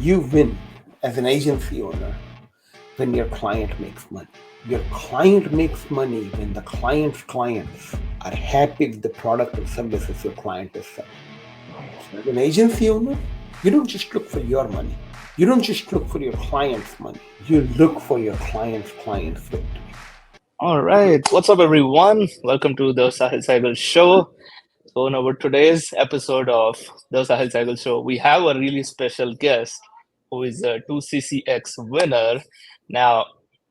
You win as an agency owner when your client makes money. Your client makes money when the client's clients are happy with the product or services your client is selling. So as an agency owner, you don't just look for your money. You don't just look for your client's money. You look for your client's victory. All right. What's up, everyone? Welcome to the Sehgal Show. So, in our today's episode of the Sehgal Show, we have a really special guest who is a 2CCX winner. Now,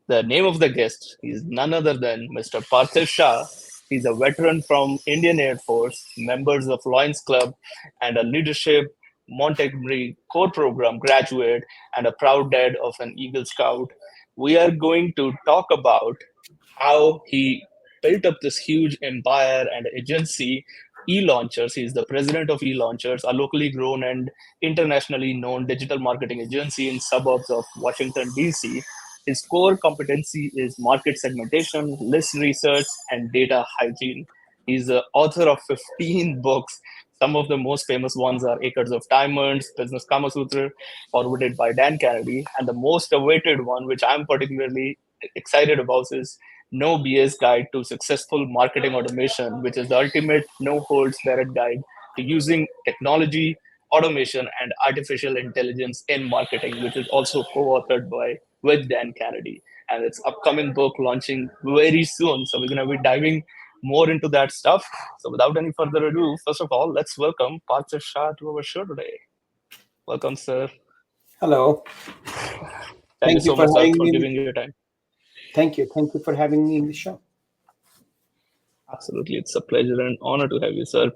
the name of the guest is none other than Mr. Parthiv Shah. He's a veteran from Indian Air Force, members of Lions Club, and a leadership Montgomery core program graduate, and a proud dad of an Eagle Scout. We are going to talk about how he built up this huge empire and agency, eLaunchers. He's the president of eLaunchers, a locally grown and internationally known digital marketing agency in suburbs of Washington, D.C. His core competency is market segmentation, list research, and data hygiene. He's the author of 15 books. Some of the most famous ones are Acres of Diamonds, Business Kamasutra, forwarded by Dan Kennedy, and the most awaited one, which I'm particularly excited about, is No BS Guide to Successful Marketing Automation, which is the ultimate no holds barred guide to using technology, automation, and artificial intelligence in marketing, which is also co-authored by with Dan Kennedy. And its upcoming book launching very soon. So we're gonna be diving more into that stuff. So without any further ado, first of all, let's welcome Parthiv Shah to our show today. Welcome, sir. Hello. Thank you Thank you so for much, sir, having for me. giving your time. Thank you. Thank you for having me in the show. Absolutely, it's a pleasure and honor to have you, sir.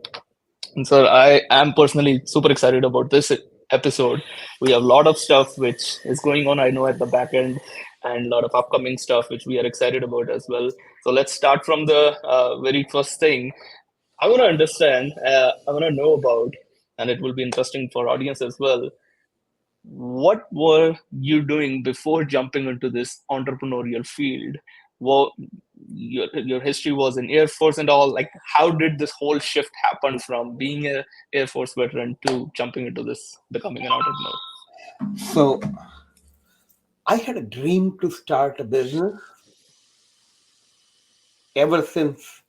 And sir, I am personally super excited about this episode. We have a lot of stuff which is going on, I know, at the back end, and a lot of upcoming stuff which we are excited about as well. So let's start from the very first thing. I want to understand, I want to know about, and it will be interesting for audience as well. What were you doing before jumping into this entrepreneurial field? Well, your history was in Air Force and all. Like, how did this whole shift happen from being a Air Force veteran to jumping into this, becoming an entrepreneur? So, I had a dream to start a business ever since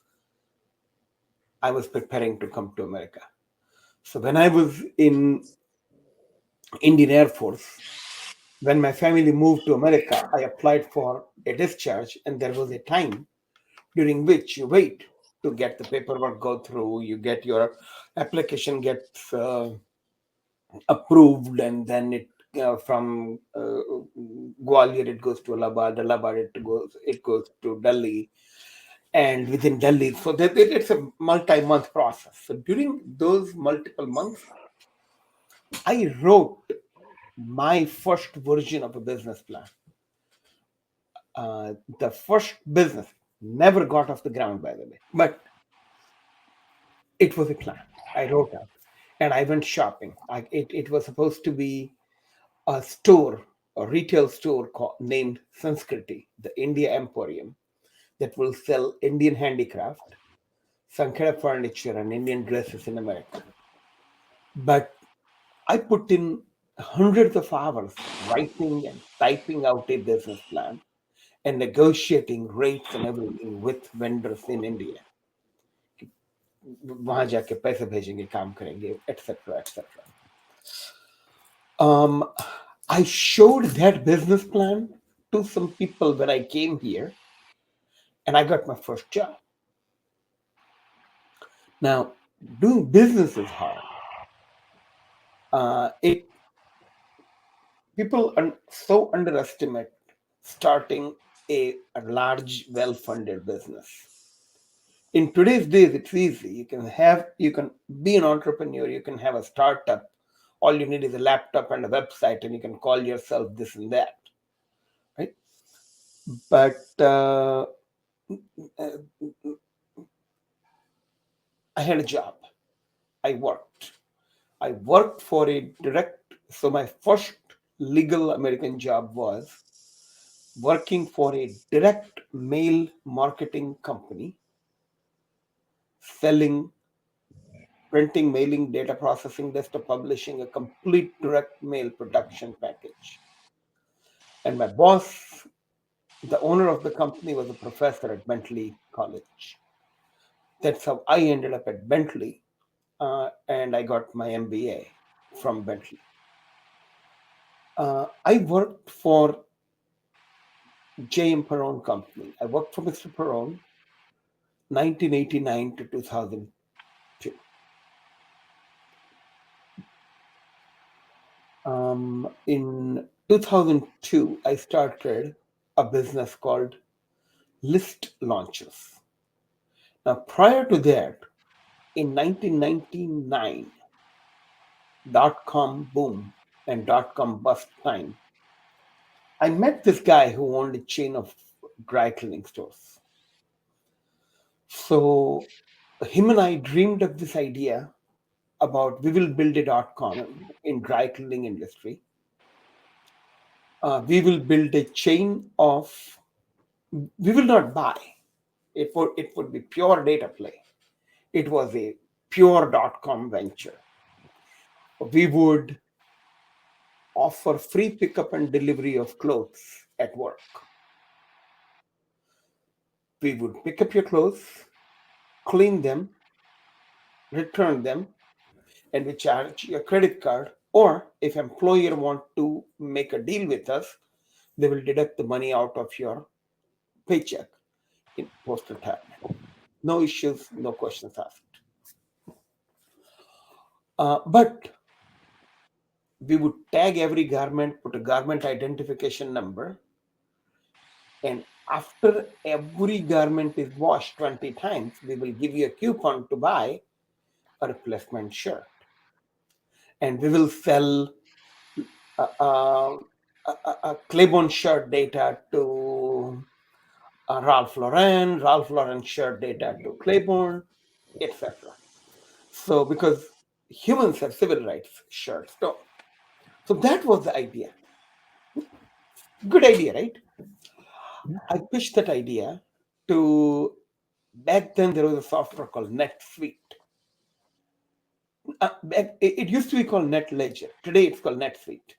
I was preparing to come to America. So, when I was in Indian Air Force, when my family moved to America, I applied for a discharge, and there was a time during which you wait to get the paperwork go through, you get your application gets approved, and then from Gwalior it goes to Allahabad it goes to Delhi, and within Delhi, so it's a multi-month process. So during those multiple months, I wrote my first version of a business plan. The first business never got off the ground, by the way, but it was a plan. I wrote out, and I went shopping. It was supposed to be a store, a retail store named Sanskriti, the India Emporium, that will sell Indian handicraft, Sankara furniture, and Indian dresses in America. But I put in hundreds of hours writing and typing out a business plan and negotiating rates and everything with vendors in India. वहां जाके पैसे भेजेंगे काम करेंगे etc etc. um, I showed that business plan to some people when I came here, and I got my first job. Now, doing business is hard. It People so underestimate starting a large, well-funded business. In today's days, it's easy. You can be an entrepreneur. You can have a startup. All you need is a laptop and a website, and you can call yourself this and that, right? But I had a job. I worked. I worked for a direct. So my first legal American job was working for a direct mail marketing company selling printing, mailing, data processing, desktop publishing, a complete direct mail production package. And my boss, the owner of the company, was a professor at Bentley College. That's how I ended up at Bentley, and I got my MBA from Bentley. I worked for J.M. Perone Company. I worked for Mr. Perone 1989 to 2002. In 2002, I started a business called List Launchers. Now, prior to that, in 1999, dot com boom and dot com bust time, I met this guy who owned a chain of dry cleaning stores. So him and I dreamed of this idea about we will build a dot com in dry cleaning industry. We will build a chain of, we will not buy. It would be pure data play. It was a pure dot com venture. We would offer free pickup and delivery of clothes at work. We would pick up your clothes, clean them, return them, and we charge your credit card. Or if employer want to make a deal with us, they will deduct the money out of your paycheck in post retirement. No issues, no questions asked. But we would tag every garment, put a garment identification number, and after every garment is washed 20 times, we will give you a coupon to buy a replacement shirt. And we will sell a Claiborne shirt data to Ralph Lauren shirt data to Claiborne, etc. So, because humans have civil rights, shirts don't. So that was the idea. Good idea, right? I pitched that idea to, back then there was a software called NetSuite. It used to be called NetLedger. Today it's called NetSuite.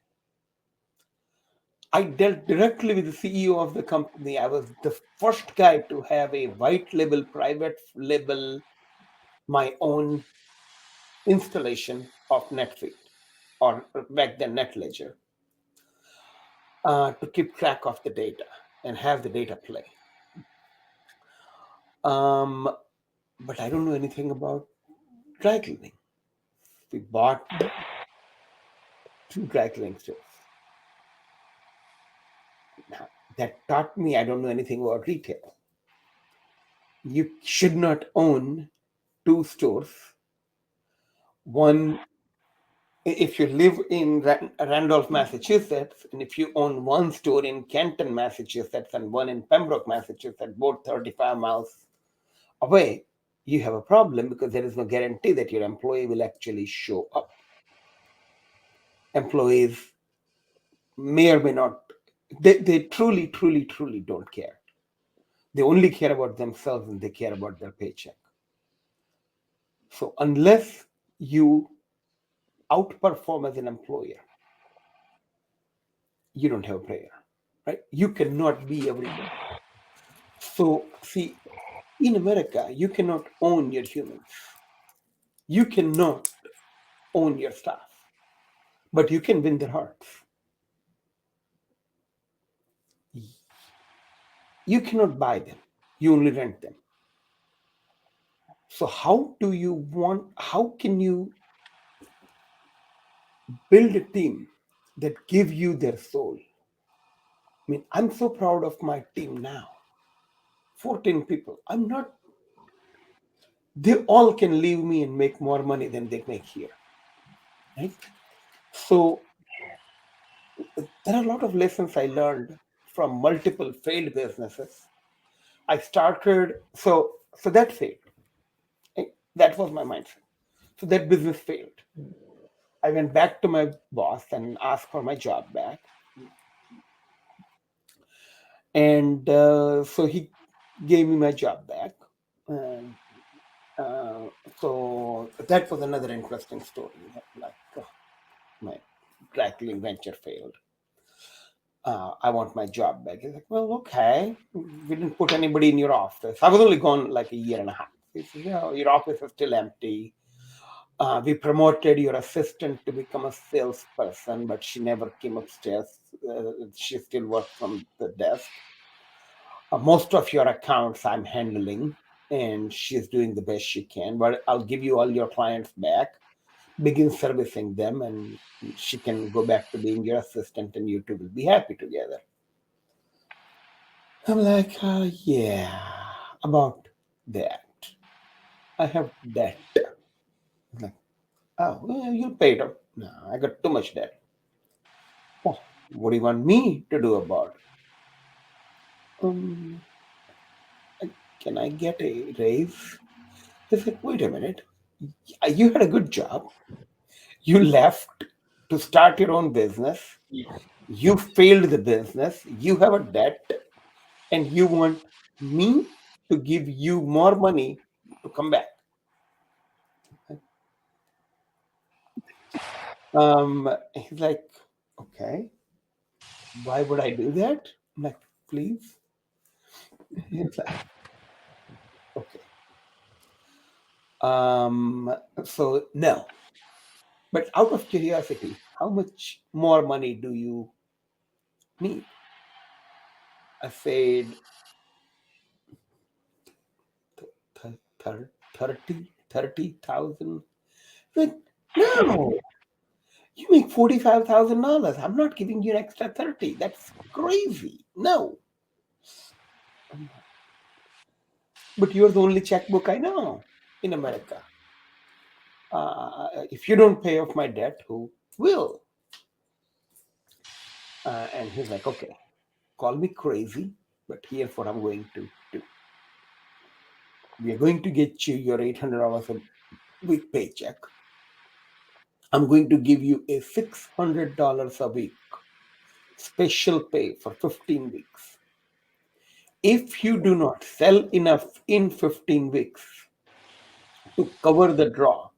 I dealt directly with the CEO of the company. I was the first guy to have a white label, private label, my own installation of NetSuite, or back then NetLedger, to keep track of the data and have the data play. Um, but I don't know anything about dry cleaning. We bought two dry cleaning stores. Now, that taught me I don't know anything about retail. You should not own two stores. One, if you live in Randolph, Massachusetts, and if you own one store in Canton, Massachusetts, and one in Pembroke, Massachusetts, both 35 miles away, you have a problem because there is no guarantee that your employee will actually show up. Employees may or may not, they truly, truly, truly don't care. They only care about themselves and they care about their paycheck. So unless you outperform as an employer, you don't have a player, right? You cannot be everywhere. So see, in America, you cannot own your humans. You cannot own your staff, but you can win their hearts. You cannot buy them. You only rent them. So how can you build a team that give you their soul? I mean, I'm so proud of my team now. 14 people. I'm not, they all can leave me and make more money than they make here. Right? So there are a lot of lessons I learned from multiple failed businesses. I started, so that failed. Right? That was my mindset. So that business failed. I went back to my boss and asked for my job back. And so he gave me my job back. Uh, so that was another interesting story. Like my crackling venture failed. I want my job back. He's like, well, okay. We didn't put anybody in your office. I was only gone like a year and a half. He says, yeah, your office is still empty. We promoted your assistant to become a salesperson, but she never came upstairs. She still worked from the desk. Most of your accounts I'm handling, and she's doing the best she can. But I'll give you all your clients back, begin servicing them, and she can go back to being your assistant, and you two will be happy together. I'm like, yeah, about that. I have debt. I'm like, oh, well, you paid her. No, I got too much debt. Oh, what do you want me to do about it? Um, can I get a raise? He's like, wait a minute. You had a good job. You left to start your own business. You failed the business. You have a debt, and you want me to give you more money to come back. He's like, okay, why would I do that? I'm like, please. He's like, okay. So no. But out of curiosity, how much more money do you need? I said, 30,000. Like, no, you make $45,000. I'm not giving you an extra 30. That's crazy. No. But you're the only checkbook I know in America. If you don't pay off my debt, who will? And he's like, okay, call me crazy, but here's what I'm going to do. We are going to get you your $800 a week paycheck. I'm going to give you a $600 a week special pay for 15 weeks. If you do not sell enough in 15 weeks to cover the draw,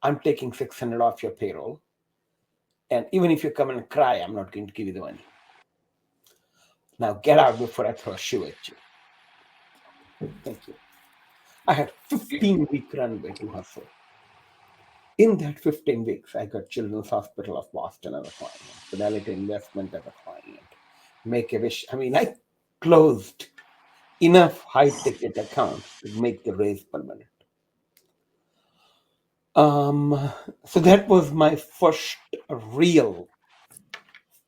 I'm taking 600 off your payroll. And even if you come and cry, I'm not going to give you the money. Now get out before I throw a shoe at you. Thank you. I had 15-week runway to hustle. In that 15 weeks, I got Children's Hospital of Boston as a client, Fidelity Investment as a client, Make a Wish. I mean, I closed enough high ticket accounts to make the raise permanent. Um, so that was my first real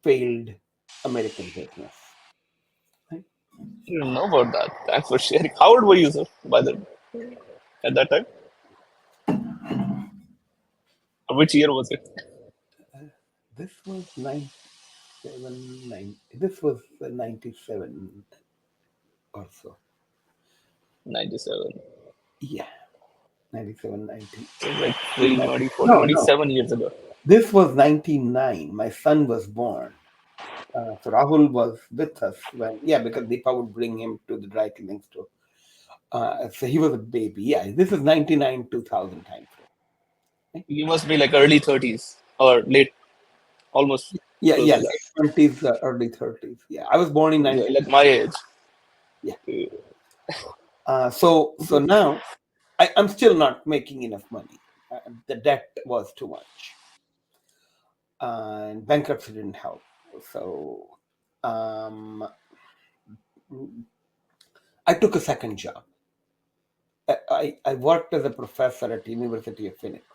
failed American business. Right? I didn't know about that. Thanks for sharing. How old were you, sir, by the at that time? Which year was it? This was 97, this was 97 or so. 97. Yeah, 97, So like 90. 24, No, no. 27 years ago. This was 99. My son was born. So Rahul was with us when, yeah, because Deepa would bring him to the dry cleaning store. So he was a baby. Yeah, this is 99, 2000 time frame. Right? You must be like early 30s or late, almost Yeah, close yeah, to that. late 20s, early 30s. Yeah, I was born in Yeah, 90. like my age. Yeah. So now I'm still not making enough money. The debt was too much, and bankruptcy didn't help. So um, I took a second job. I worked as a professor at University of Phoenix.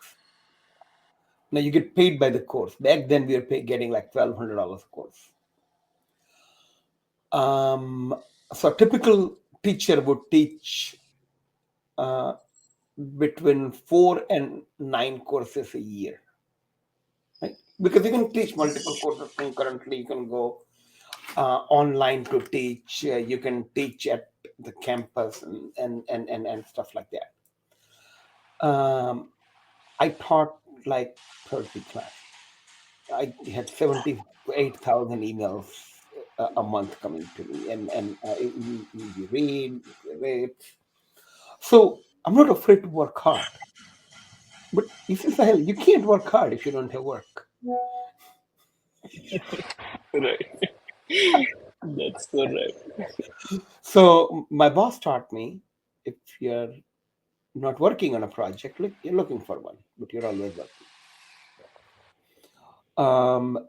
Now you get paid by the course. Back then we were getting like $1,200 a course. Um, so a typical teacher would teach uh, between 4 and 9 courses a year, right? Because you can teach multiple courses concurrently. You can go online to teach. You can teach at the campus and stuff like that. Um, I taught like 30 classes. I had 78,000 emails a month coming to me, and you read, you rate. So I'm not afraid to work hard. But you see, Sahil, you can't work hard if you don't have work. Right. That's so right. So my boss taught me, if you're not working on a project, look, you're looking for one, but you're always working.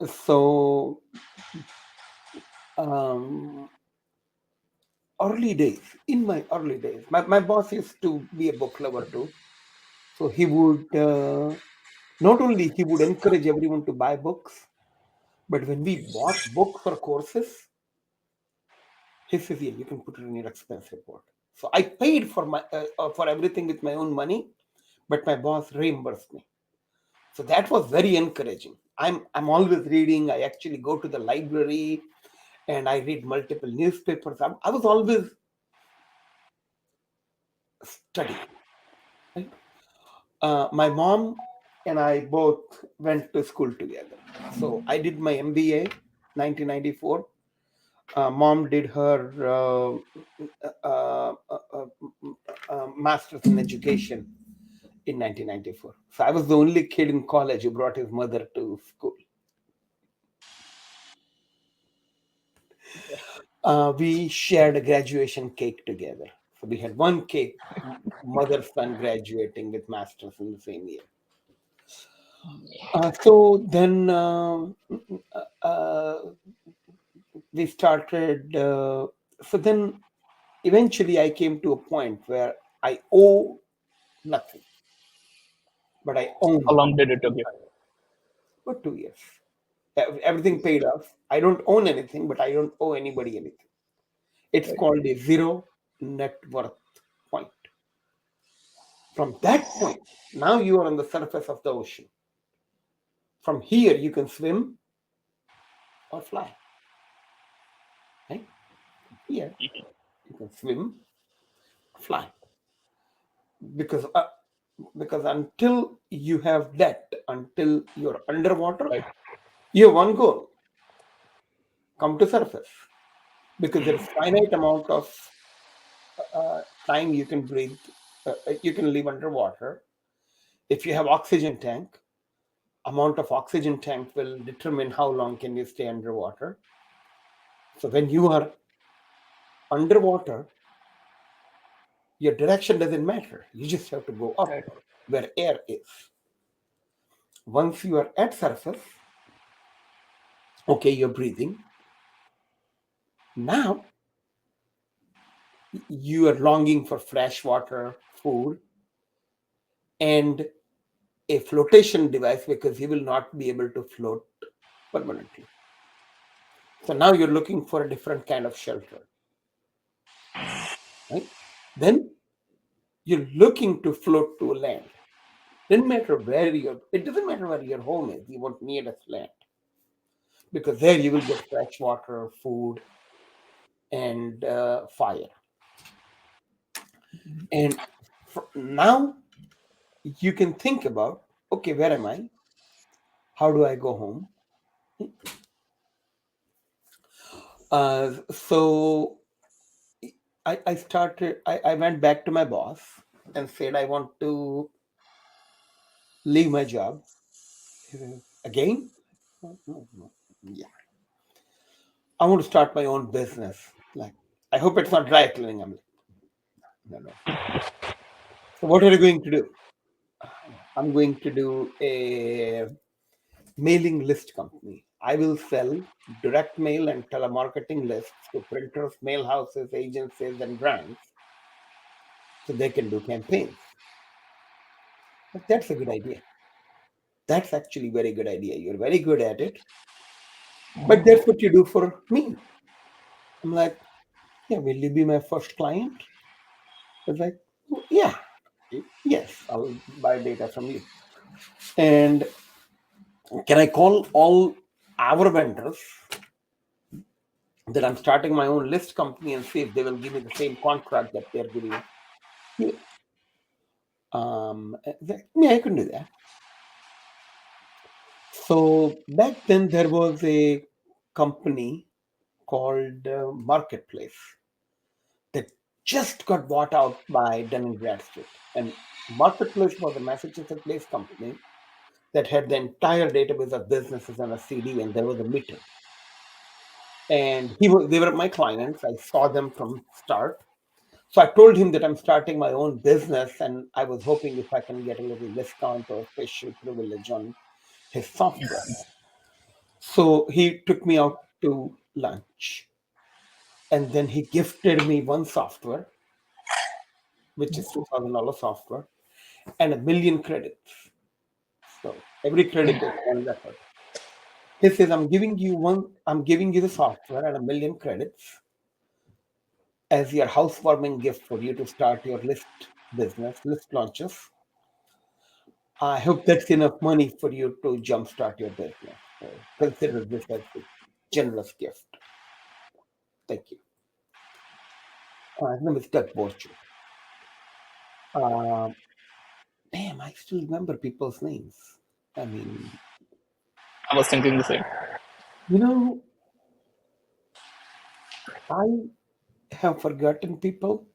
So um, early days, in my early days, my boss used to be a book lover too. So he would not only he would encourage everyone to buy books, but when we bought books or courses, he says, "Yeah, you can put it in your expense report." So I paid for everything with my own money, but my boss reimbursed me. So that was very encouraging. I'm always reading. I actually go to the library and I read multiple newspapers. I was always studying. Right? My mom and I both went to school together. So I did my MBA 1994. Mom did her master's in education in 1994. So I was the only kid in college who brought his mother to school. We shared a graduation cake together. So we had one cake, mother son graduating with masters in the same year. So then uh, we started. So then eventually I came to a point where I owe nothing, but I How own long did it take you? for 2 years. Everything paid off. I don't own anything, but I don't owe anybody anything. It's Right. called a zero net worth point. From that point, now you are on the surface of the ocean. From here, you can swim or fly. Right? Here, you can swim, fly. Because because until you have that, until you're underwater, Right. you have one goal: come to surface. Because there is finite amount of time you can breathe, you can live underwater. If you have oxygen tank, amount of oxygen tank will determine how long can you stay underwater. So when you are underwater, your direction doesn't matter. You just have to go up Right. where air is. Once you are at surface, okay, you're breathing. Now you are longing for fresh water, food, and a flotation device because you will not be able to float permanently. So now you're looking for a different kind of shelter, right? Then you're looking to float to land. It doesn't matter where your home is. You won't need a land because there you will get fresh water, food, and fire. And now you can think about, okay, where am I? How do I go home? So I went back to my boss and said, I want to leave my job. He said, again? No, no, no. Yeah. I want to start my own business. Like, I hope it's not dry cleaning. I'm like, no, no. So what are you going to do? I'm going to do a mailing list company. I will sell direct mail and telemarketing lists to printers, mail houses, agencies, and brands so they can do campaigns. But that's a good idea. That's actually a very good idea. You're very good at it. But that's what you do for me. I'm like, yeah, will you be my first client? It's like, yeah, yes, I'll buy data from you. And can I call all our vendors that I'm starting my own list company and see if they will give me the same contract that they're giving you? Yeah, I can do that. So back then there was a company called Marketplace that just got bought out by Dun and Bradstreet. And Marketplace was a Massachusetts-based company that had the entire database of businesses on a CD, and there was a meeting. And they were my clients. I saw them from start. So I told him that I'm starting my own business, and I was hoping if I can get a little discount or special privilege on his software. So he took me out to lunch, and then he gifted me one software, which is $2,000 software, and a million credits. So every credit is one record. He says, I'm giving you the software and a million credits as your housewarming gift for you to start your list launches. I hope that's enough money for you to jumpstart your business. So consider this as a generous gift. Thank you. His name is Doug Borchard. Uh, Damn, I still remember people's names. I mean, I was thinking the same. you know, I have forgotten people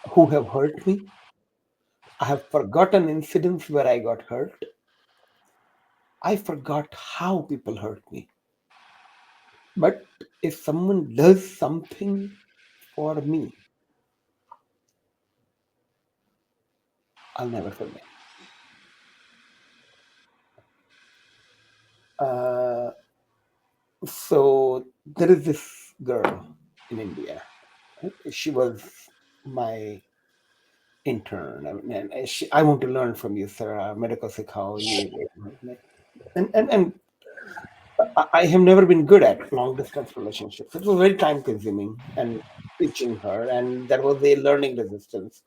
who have hurt me. I have forgotten incidents where I got hurt. I forgot how people hurt me. But if someone does something for me, I'll never forget. Uh, so there is this girl in India. She was my intern. I mean, I want to learn from you, sir. Medical sikhao ye. And I have never been good at long distance relationships. It was very time consuming and teaching her, and there was a learning resistance.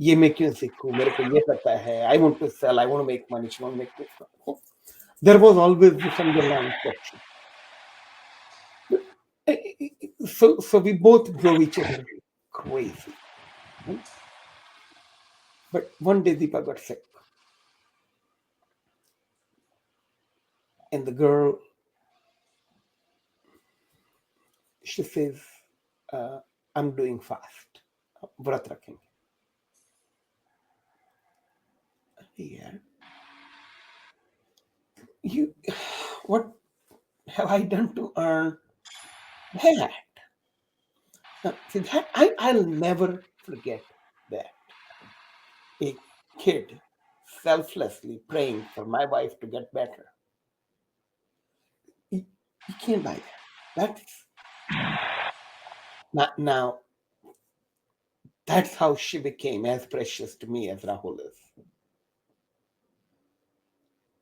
ये मैं क्यों सीखूं मेरे को ये पता है I want to sell, I want to make money, she want to make this. There was always this underlying friction. So we both drove each other crazy, right? But one day Deepa got sick, and the girl, she says, uh, I'm doing fast, vrat rakhenge. Yeah, you, what have I done to earn that? See, I'll never forget that. A kid selflessly praying for my wife to get better. You, you can't buy that. That's not now. That's how she became as precious to me as Rahul is.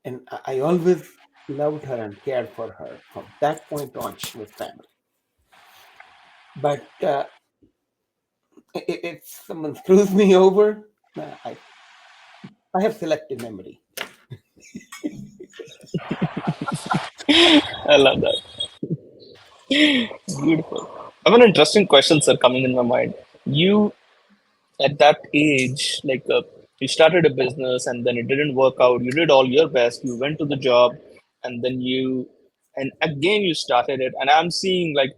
And I always loved her and cared for her. From that point on, she was family. But if someone screws me over, I have selective memory. I love that. Beautiful. I have an interesting question, sir, coming in my mind. You at that age, like you started a business and then it didn't work out. You did all your best. You went to the job, and then and again you started it. And I'm seeing like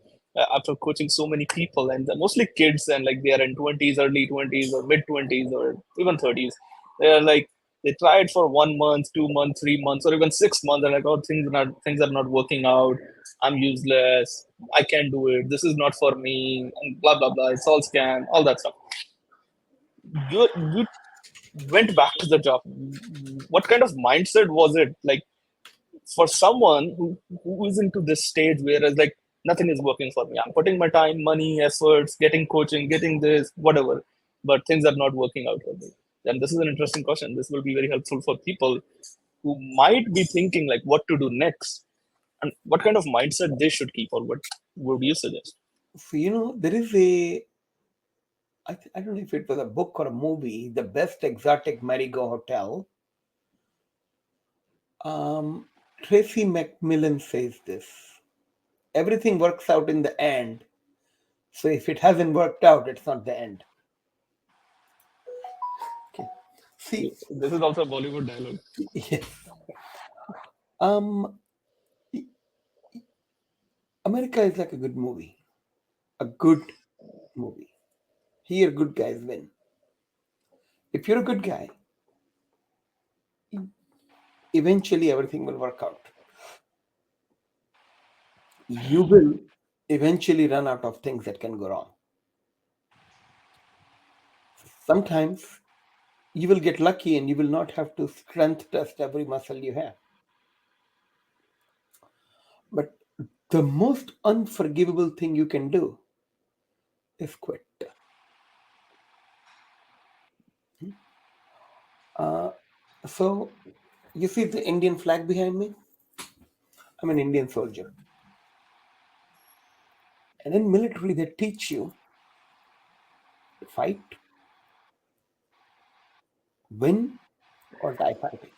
after coaching so many people, and they're mostly kids, and like they are in 20s, early 20s, or mid 20s, or even 30s. They're like they tried for 1 month, 2 months, 3 months, or even 6 months, and like, oh, things are not working out. I'm useless. I can't do it. This is not for me, and blah blah blah. It's all scam, all that stuff. You went back to the job. What kind of mindset was it like for someone who is into this stage whereas like nothing is working for me? I'm putting my time, money, efforts, getting coaching, getting this, whatever, but things are not working out for me. And this is an interesting question. This will be very helpful for people who might be thinking like what to do next and what kind of mindset they should keep, or what would you suggest? So, there is I don't know if it was a book or a movie, The Best Exotic Marigo Hotel. Tracy McMillan says this: everything works out in the end. So if it hasn't worked out, it's not the end. Okay. See, This is also a Bollywood dialogue. yes. Um, America is like a good movie. A good movie. Here, good guys win. If you're a good guy, eventually everything will work out. You will eventually run out of things that can go wrong. Sometimes you will get lucky and you will not have to strength test every muscle you have. But the most unforgivable thing you can do is quit. Uh, so, you see the Indian flag behind me? I'm an Indian soldier. And in military, they teach you to fight, win, or die fighting.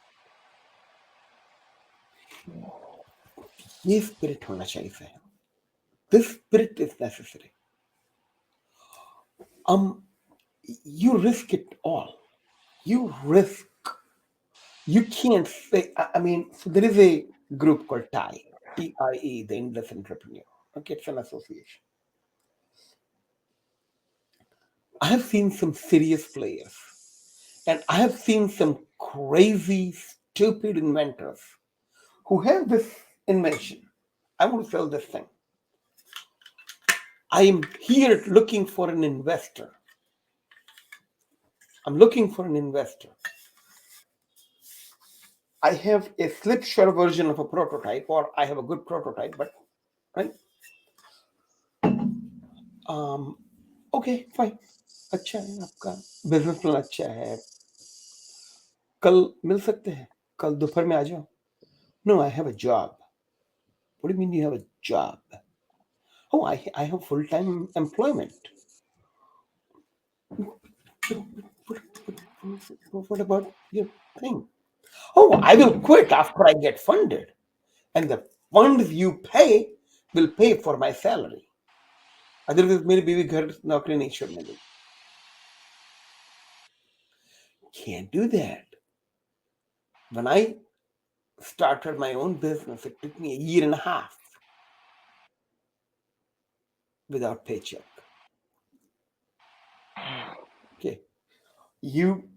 ये spirit होना चाहिए sir. This spirit is necessary. Um, you risk it all. You risk. You can't say. I mean, so there is a group called TIE, TIE, the Endless Entrepreneur. Okay, it's an association. I have seen some serious players, and I have seen some crazy, stupid inventors who have this invention. I want to sell this thing. I am here looking for an investor. I'm looking for an investor. I have a slipshod version of a prototype, or I have a good prototype, but right. Um, okay, fine. अच्छा है आपका business plan अच्छा है. कल मिल सकते हैं. कल दोपहर में आ जाओ. No, I have a job. What do you mean you have a job? Oh, I have full-time employment. What, what about your thing? Oh, I will quit after I get funded. And the funds you pay will pay for my salary. Otherwise, मेरी बीवी घर नौकरी नहीं छोड़ने देगी. Can't do that. When I started my own business, it took me a year and a half without paycheck. Okay. You,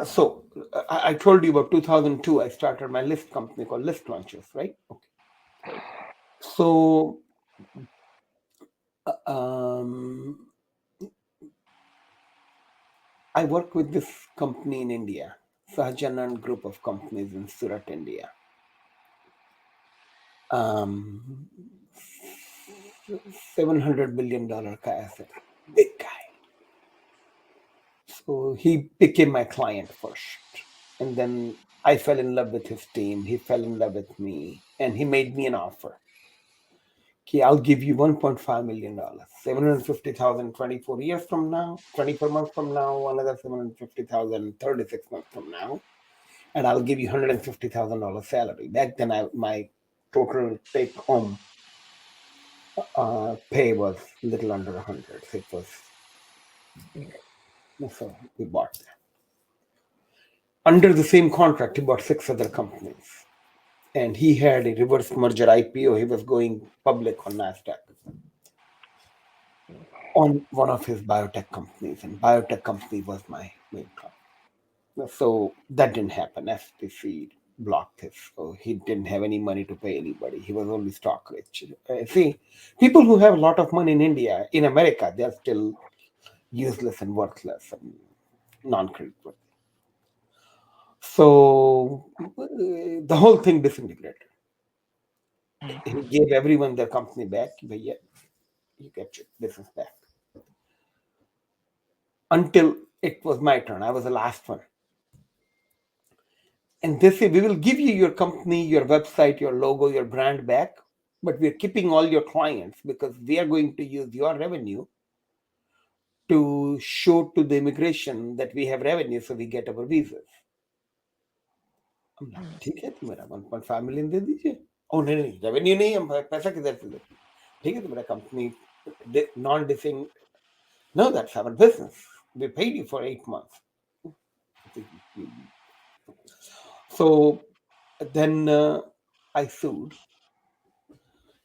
so I told you about 2002, I started my list company called eLaunchers, right? Okay. So, um, I work with this company in India, Sahajanan group of companies in Surat, India. Um, $700 billion ka asset, big guy. So he became my client first. And then I fell in love with his team. He fell in love with me. And he made me an offer. Okay, I'll give you $1.5 million, 750,000 24 years from now, 24 months from now, another 750,000 36 months from now. And I'll give you $150,000 salary. Back then, my total take home pay was a little under 100. So it was, so we bought that. Under the same contract, he bought 6 other companies. And he had a reverse merger IPO. He was going public on NASDAQ on one of his biotech companies. And biotech company was my main client. So that didn't happen. FTC blocked his. So he didn't have any money to pay anybody. He was only stock rich. See, people who have a lot of money in India, in America, they're still useless and worthless and non-credit worthy. So the whole thing disintegrated. He gave everyone their company back, but yet you get your business back. Until it was my turn. I was the last one. And they say, we will give you your company, your website, your logo, your brand back, but we're keeping all your clients because we are going to use your revenue to show to the immigration that we have revenue so we get our visas. I'm like, ठीक है तो मेरा 1.5 million दे दीजिए. Oh नहीं revenue नहीं, हम पैसा किधर से दे. ठीक है तो मेरा company non-dissing. No, that's our business. We paid you for 8 months. So then I sued,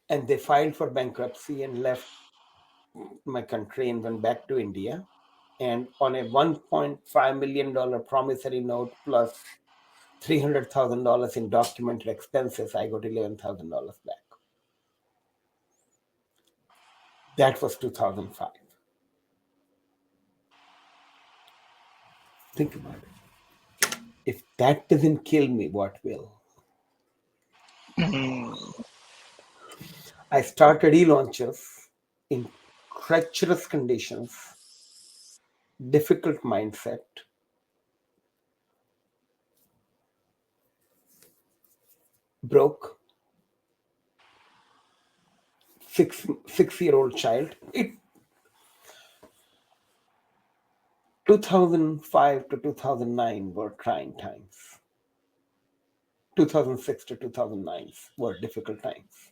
and they filed for bankruptcy and left my country and went back to India. And on a $1.5 million promissory note plus $300,000 in documented expenses, I got $11,000 back. That was 2005. Think about it. If that doesn't kill me, what will? I started eLaunchers in treacherous conditions, difficult mindset, broke, 6 year old child. It 2005 to 2009 were trying times. 2006 to 2009 were difficult times.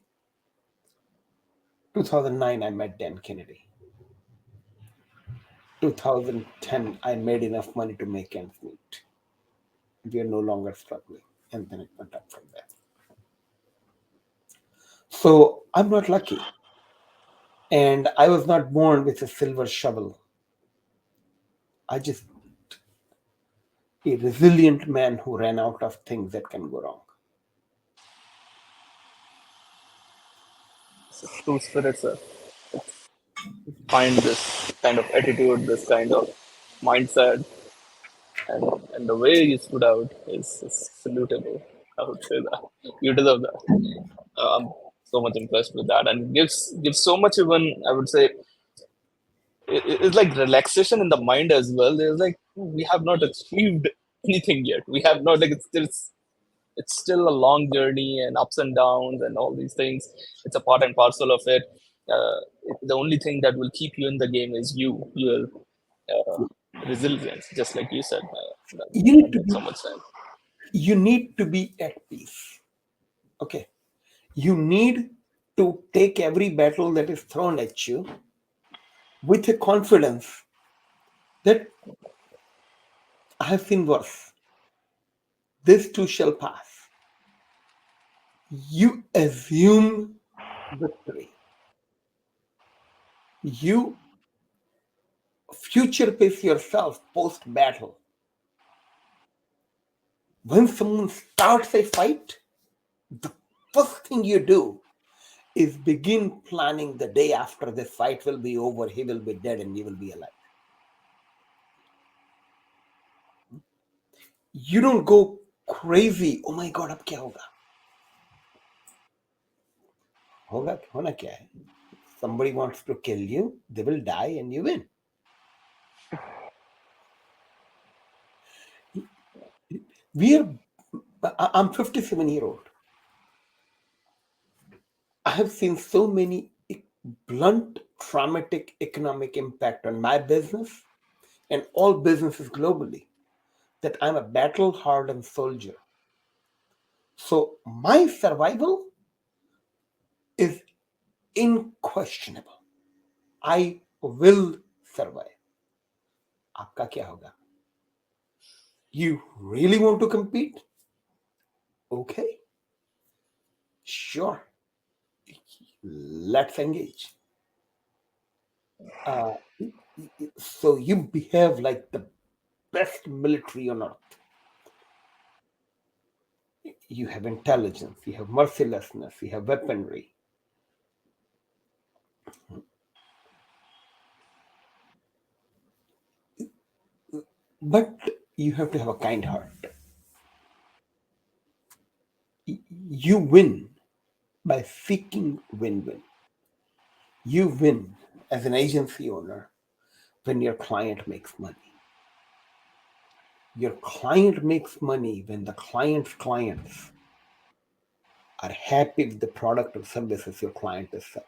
2009 I met Dan Kennedy. 2010 I made enough money to make ends meet. We are no longer struggling, and then it went up from there. So I'm not lucky, and I was not born with a silver shovel. I just a resilient man who ran out of things that can go wrong. True spirit, sir. Find this kind of attitude, this kind of mindset, and the way you stood out is salutable. I would say that you deserve that. I'm so much impressed with that, and gives so much. Even I would say it's like relaxation in the mind as well. There's like we have not achieved anything yet. We have not like it's still a long journey and ups and downs and all these things. It's a part and parcel of it. The only thing that will keep you in the game is your uh, resilience, just like you said. You need That to makes so be much sense. you need to be at peace. Okay. You need to take every battle that is thrown at you with a confidence that I have seen worse. This too shall pass. You assume victory. You future pace yourself post battle. When someone starts a fight, the first thing you do is begin planning the day after this fight will be over, he will be dead and you will be alive. You don't go crazy. Oh my God, अब क्या होगा? होना क्या है? Somebody wants to kill you, they will die and you win. We are. I'm 57 year old. I have seen so many blunt, traumatic economic impact on my business and all businesses globally that I'm a battle hardened soldier. So my survival is unquestionable. I will survive. आपका क्या होगा? You really want to compete? Okay, sure. Let's engage. Uh, so you behave like the best military on earth. You have intelligence, you have mercilessness, you have weaponry. But you have to have a kind heart. You win by seeking win win. You win as an agency owner when your client makes money. Your client makes money when the client's clients are happy with the product or services your client is selling.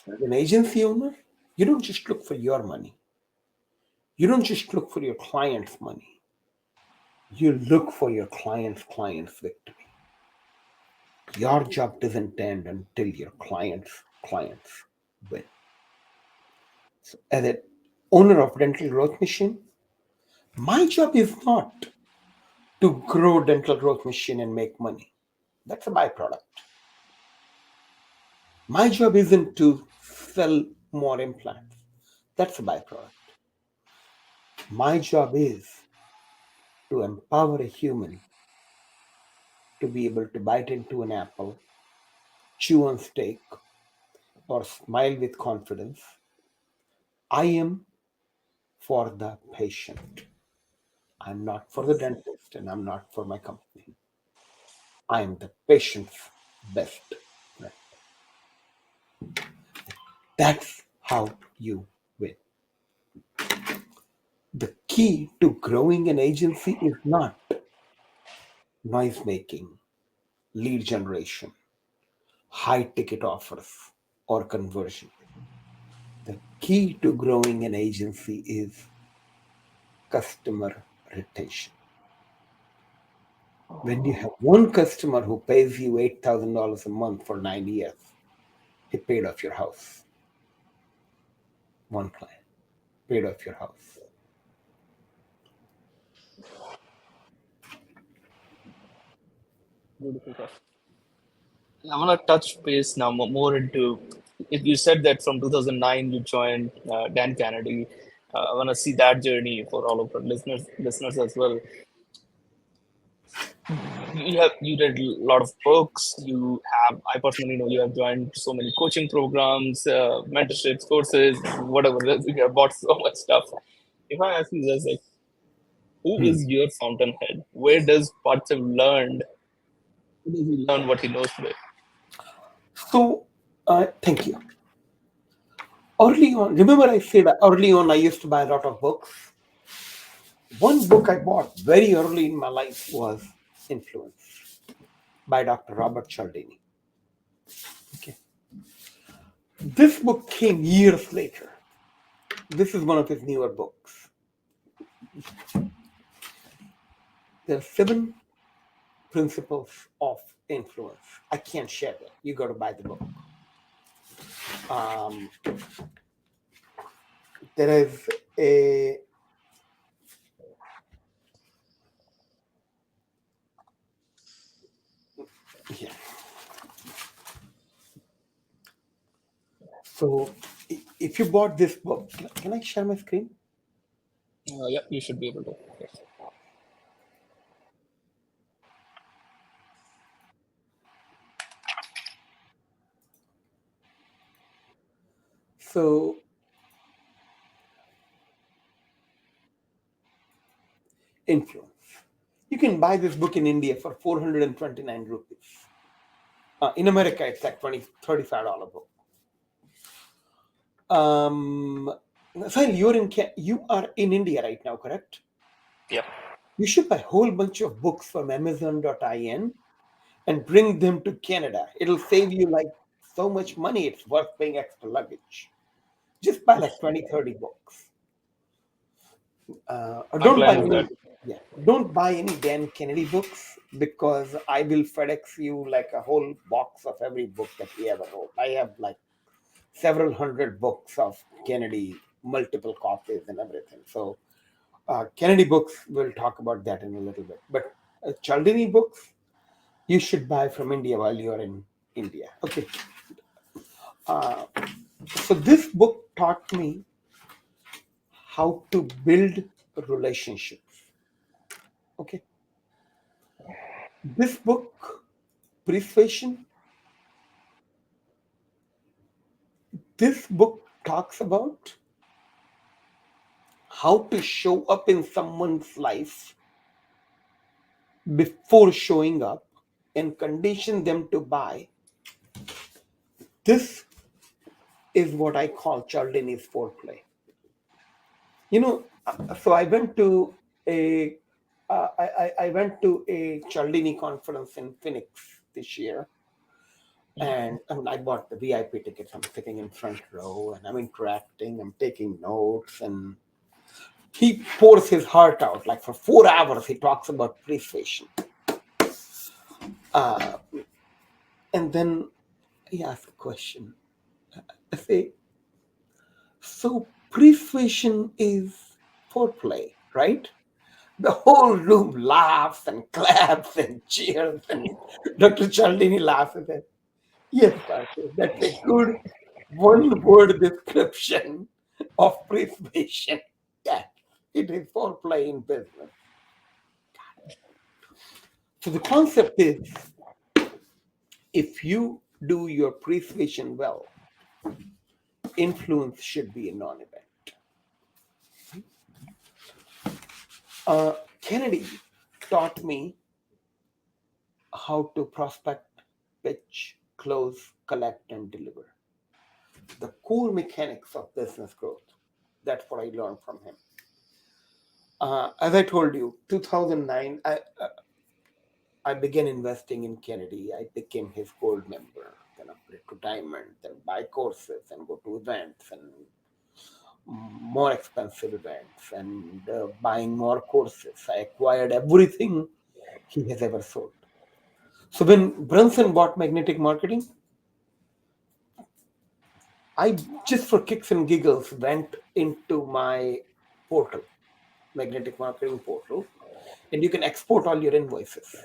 As an agency owner, you don't just look for your money. You don't just look for your client's money. You look for your client's victory. Your job doesn't end until your clients win. So as an owner of Dental Growth Machine, my job is not to grow Dental Growth Machine and make money. That's a byproduct. My job isn't to sell more implants. That's a byproduct. My job is to empower a human to be able to bite into an apple, chew on steak, or smile with confidence. I am for the patient. I'm not for the dentist and I'm not for my company. I am the patient's best friend. That's how you win. The key to growing an agency is not noise making, lead generation, high ticket offers, or conversion. The key to growing an agency is customer retention. When you have one customer who pays you $8,000 a month for 9 years, he paid off your house. One client paid off your house. Beautiful question. I want to touch base now more into. If you said that from 2009 you joined Dan Kennedy, I want to see that journey for all of our listeners as well. You read a lot of books. You have I personally know you have joined so many coaching programs, mentorships, courses, whatever. You have bought so much stuff. If I ask you this, like, who Hmm. is your fountainhead? Where does Parthiv learned? Where does he learn what he knows today? So, thank you. Early on, remember I said early on I used to buy a lot of books. One book I bought very early in my life was Influence by Dr. Robert Cialdini. Okay. This book came years later. This is one of his newer books. There are 7 principles of influence. I can't share that. You got to buy the book. Um, there is a yeah. So if you bought this book, can I share my screen? Yeah, you should be able to. Yes. So influence. You can buy this book in India for 429 rupees. In America, it's like $35 book. Um, Sahil, you are in India right now, correct? Yep. You should buy a whole bunch of books from Amazon.in and bring them to Canada. It'll save you like so much money. It's worth paying extra luggage. Just buy like 20, 30 books. Or My don't buy plan is any. that. Yeah, don't buy any Dan Kennedy books because I will FedEx you like a whole box of every book that he ever wrote. I have like several hundred books of Kennedy, multiple copies and everything. So Kennedy books, we'll talk about that in a little bit. But Cialdini books, you should buy from India while you're in India. Okay. Uh, so this book taught me how to build relationships. Okay. This book, Persuasion, this book talks about how to show up in someone's life before showing up and condition them to buy. This is what I call Cialdini's foreplay. So I went to a I went to a Cialdini conference in Phoenix this year, and I bought the VIP tickets. I'm sitting in front row, and I'm interacting. I'm taking notes, and he pours his heart out. Like for 4 hours, he talks about persuasion, and then he asks a question. I say, so persuasion is foreplay, right? The whole room laughs and claps and cheers, and Dr. Cialdini laughs at it. Yes, Parthiv, that's a good one-word description of persuasion. Yes, it is foreplay in business. So the concept is, if you do your persuasion well, influence should be a non-event. Kennedy taught me how to prospect, pitch, close, collect, and deliver. The core mechanics of business growth. That's what I learned from him. As I told you, 2009, I began investing in Kennedy. I became his gold member, then upgrade to diamond, then buy courses and go to events and more expensive events and buying more courses. I acquired everything he has ever sold. So when Brunson bought magnetic marketing, I just for kicks and giggles went into my portal, magnetic marketing portal, and you can export all your invoices.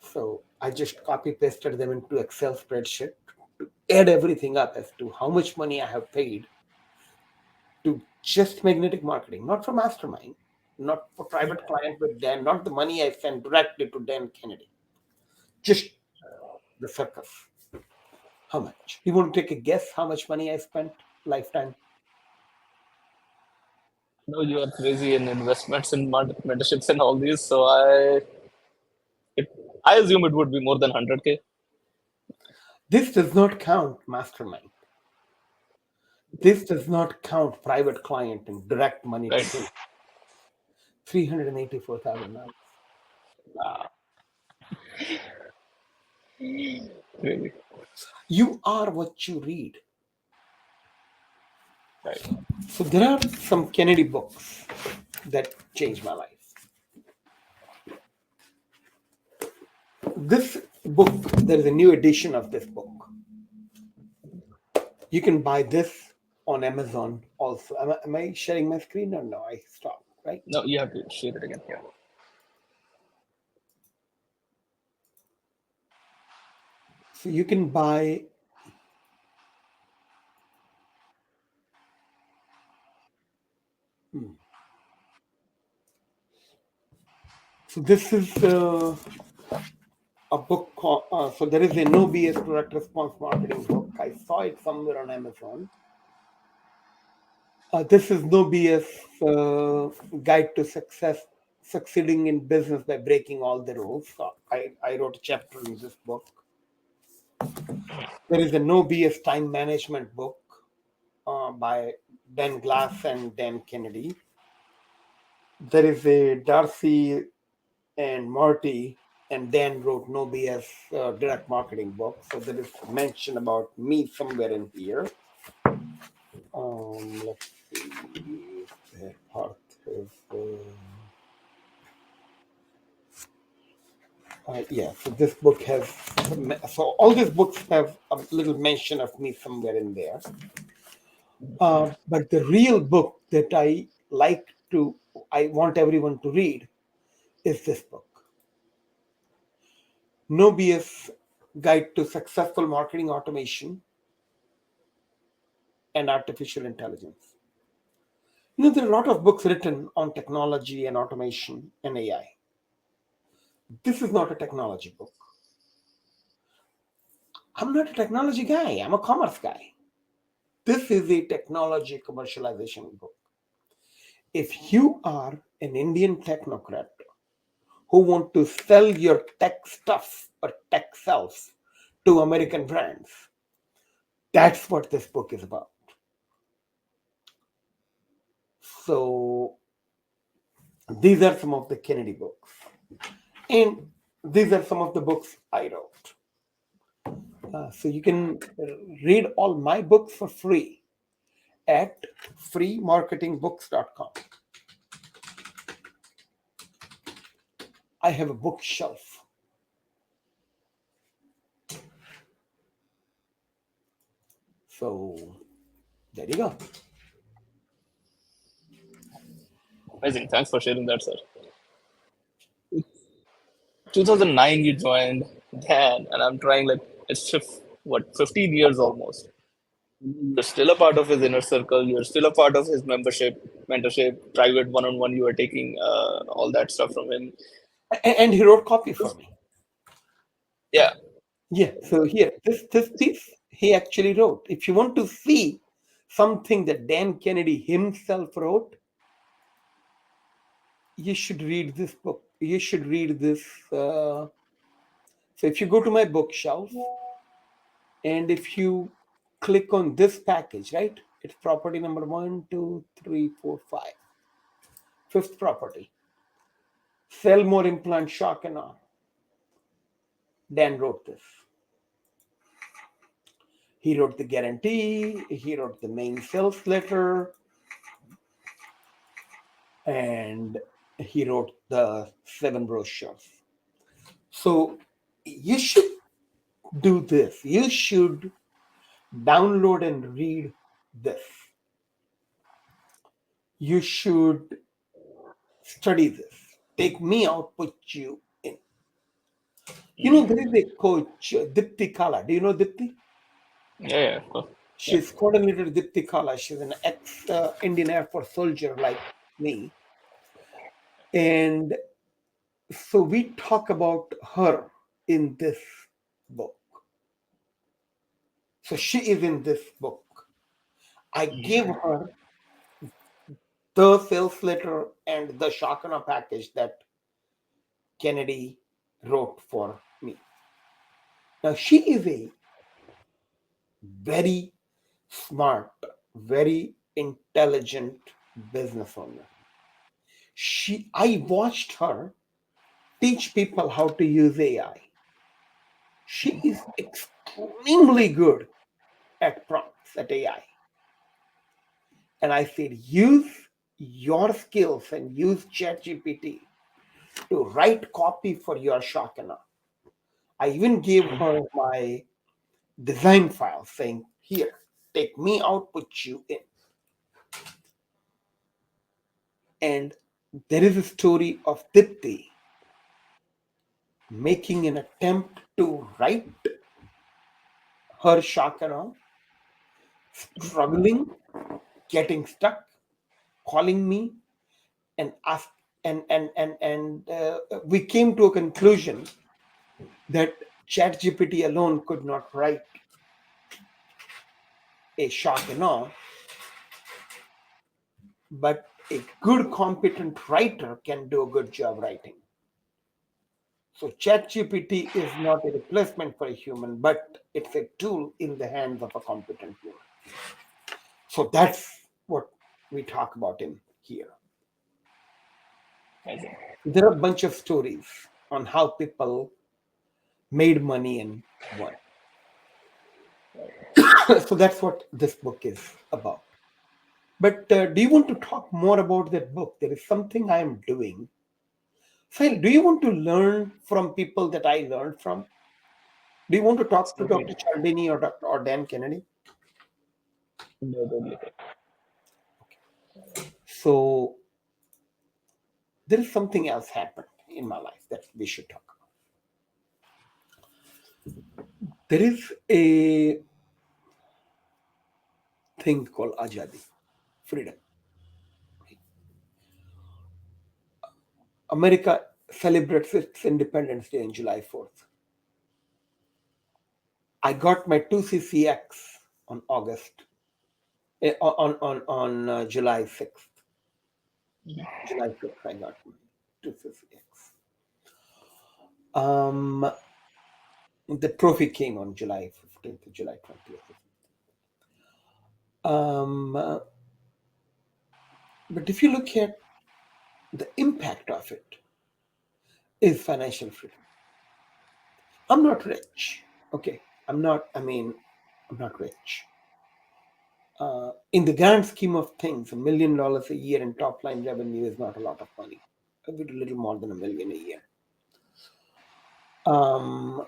So I just copy pasted them into Excel spreadsheet to add everything up as to how much money I have paid to just magnetic marketing, not for mastermind, not for private client with Dan, not the money I sent directly to Dan Kennedy, just the circus. How much? You want to take a guess how much money I spent lifetime? No, you are crazy in investments and mentorships and all these. So it, I assume it would be more than 100K. This does not count mastermind. This does not count private client and direct money to Right? him. 384,000. Ah, crazy. You are what you read. Right. So there are some Kennedy books that changed my life. This book, there is a new edition of this book. You can buy this on Amazon also. Am I sharing my screen or no? I stopped, right? No, you have to share it again here. So you can buy. So this is a book called. So there is a No BS Direct Response Marketing book. I saw it somewhere on Amazon. This is No BS Guide to Success, Succeeding in Business by Breaking All the Rules. So I wrote a chapter in this book. There is a No BS Time Management book by Dan Glass and Dan Kennedy. There is a Darcy and Marty and Dan wrote No BS Direct Marketing book. So there is mention about me somewhere in here. Let's see. Part of, yeah, so this book has, so all these books have a little mention of me somewhere in there. But the real book that I want everyone to read is this book, No BS Guide to Successful Marketing Automation and Artificial Intelligence. There are a lot of books written on technology and automation and AI. This is not a technology book. I'm not a technology guy, I'm a commerce guy. This is a technology commercialization book. If you are an Indian technocrat who want to sell your tech stuff or tech self to American brands, that's what this book is about. So these are some of the Kennedy books. And these are some of the books I wrote. So you can read all my books for free at freemarketingbooks.com. I have a bookshelf. So there you go. Amazing. Thanks for sharing that, sir. 2009 you joined, then, and I'm trying like it's 15 years almost. You're still a part of his inner circle. You're still a part of his mentorship, private one-on-one. You are taking all that stuff from him. And he wrote copy for me. Yeah, Yeah. So here, this piece he actually wrote. If you want to see something that Dan Kennedy himself wrote, you should read this book. You should read this. So if you go to my bookshelf and if you click on this package, right? It's property number 1, 2, 3, 4, 5. Fifth property. Sell more implant shock and all. Dan wrote this. He wrote the guarantee, he wrote the main sales letter, and he wrote the 7 brochures. So you should do this. You should download and read this. You should study this. Take me out, put you in. There is a coach, Dipti Kala. Do you know Dipti? yeah. Of course. Yeah. She's coordinator Dipti Kala. She's an ex Indian Air Force soldier like me. And so we talk about her in this book. So she is in this book. I gave her the sales letter and the Shakana package that Kennedy wrote for me. Now, she is a very smart, very intelligent business owner. I watched her teach people how to use AI. She is extremely good at prompts, at AI. And I said, use your skills and use ChatGPT to write copy for your Shakana. I even gave her my design file saying, here, take me out, put you in. And there is a story of Dipti making an attempt to write her Shakana, struggling, getting stuck, calling me and ask, and we came to a conclusion that ChatGPT alone could not write a Shakana, but a good, competent writer can do a good job writing. So ChatGPT is not a replacement for a human, but it's a tool in the hands of a competent human. So that's what we talk about in here. I think. There are a bunch of stories on how people made money and won. So that's what this book is about. But do you want to talk more about that book? There is something I am doing. Sahil, do you want to learn from people that I learned from? Do you want to talk to Absolutely. Dr. Cialdini or Dan Kennedy? No, totally. So there is something else happened in my life that we should talk about. There is a thing called Ajadi, freedom. America celebrates its Independence Day on July 4th. I got my 2CCX on July 6th. July 5th, I got my 2CCX. The trophy came on July 15th, July 20th. But if you look at the impact of it, is financial freedom. I'm not rich. Okay. I'm not rich. In the grand scheme of things, $1 million a year in top line revenue is not a lot of money. A little more than $1 million a year. Um,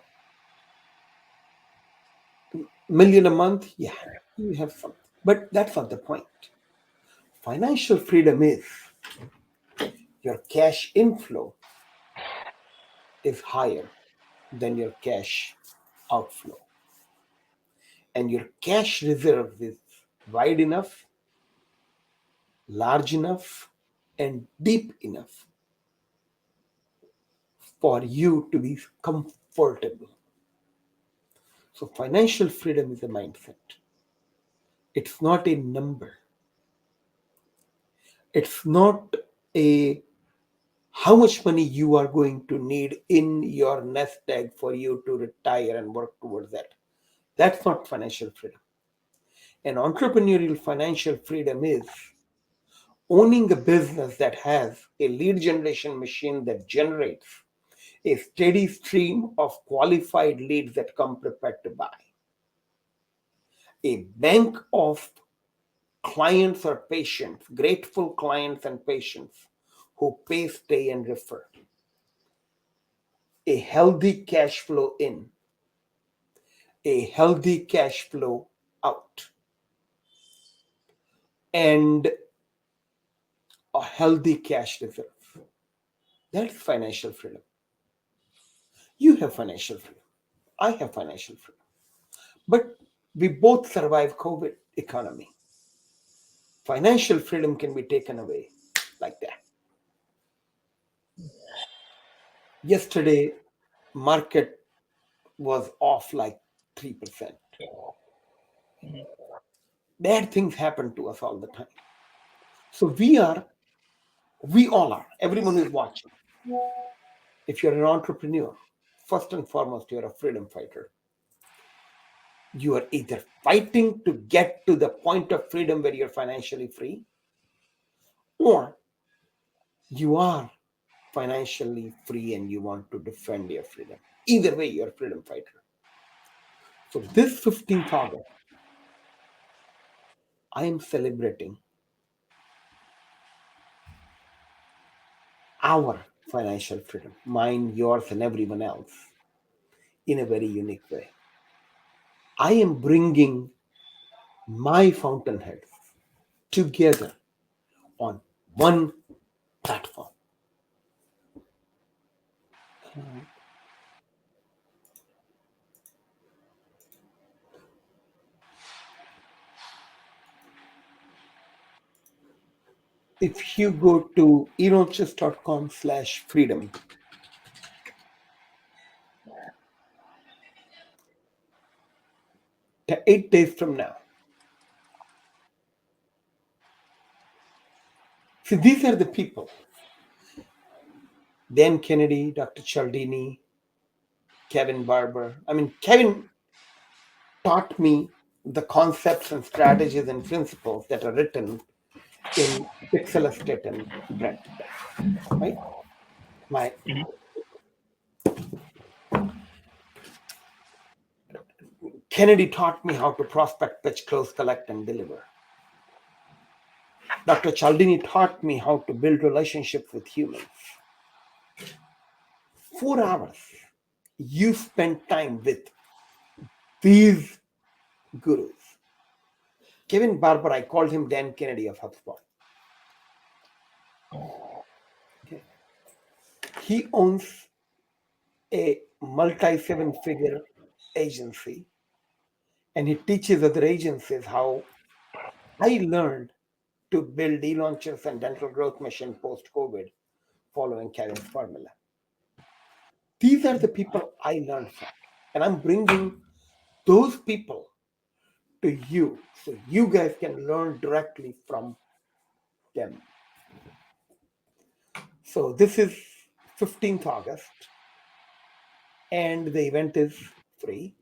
million a month, yeah, you have something. But that's not the point. Financial freedom is your cash inflow is higher than your cash outflow. and your cash reserves is wide enough, large enough, and deep enough for you to be comfortable. So, financial freedom is a mindset. It's not a number. It's not a how much money you are going to need in your nest egg for you to retire and work towards that. That's not financial freedom. And entrepreneurial financial freedom is owning a business that has a lead generation machine that generates a steady stream of qualified leads that come prepared to buy, a bank of clients or patients, grateful clients and patients who pay, stay, and refer, a healthy cash flow in, a healthy cash flow out, and a healthy cash reserve. That's financial freedom. You have financial freedom. I have financial freedom. But we both survive COVID economy. Financial freedom can be taken away like that. Yesterday, market was off like 3%. Bad things happen to us all the time. So we all are, everyone who is watching. If you're an entrepreneur, first and foremost, you're a freedom fighter. You are either fighting to get to the point of freedom where you're financially free, or you are financially free and you want to defend your freedom. Either way, you're a freedom fighter. So this 15th August, I am celebrating our financial freedom, mine, yours, and everyone else, in a very unique way. I am bringing my fountainheads together on one platform. If you go to eLaunchers.com/freedom, 8 days from now, see, these are the people: Dan Kennedy, Dr. Cialdini, Kevin Barber. I mean, Kevin taught me the concepts and strategies and principles that are written in Pixel Estate and Brent, right? My Kennedy taught me how to prospect, pitch, close, collect, and deliver. Dr. Cialdini taught me how to build relationships with humans. 4 hours. You spend time with these gurus. Kevin Barber, I called him Dan Kennedy of HubSpot. Okay. He owns a multi-7-figure agency, and he teaches other agencies how I learned to build eLaunchers and dental growth machine post-COVID following Kevin's formula. These are the people I learned from. And I'm bringing those people to you so you guys can learn directly from them. So this is 15th August, and the event is free.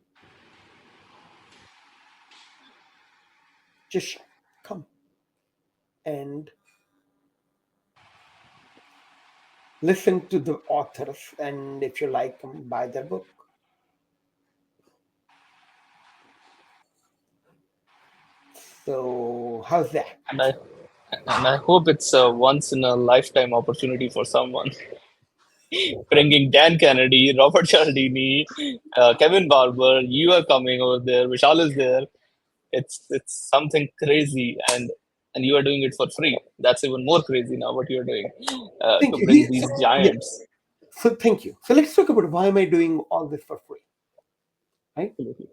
Just come and listen to the authors, and if you like them, buy their book. So how's that? And I hope it's a once in a lifetime opportunity for someone. Bringing Dan Kennedy, Robert Cialdini, Kevin Barber, you are coming over there, Vishal is there. It's something crazy, and you are doing it for free. That's even more crazy now what you're doing Thank to you. bring these Yeah. giants. So thank you. So let's talk about why am I doing all this for free? right? Absolutely.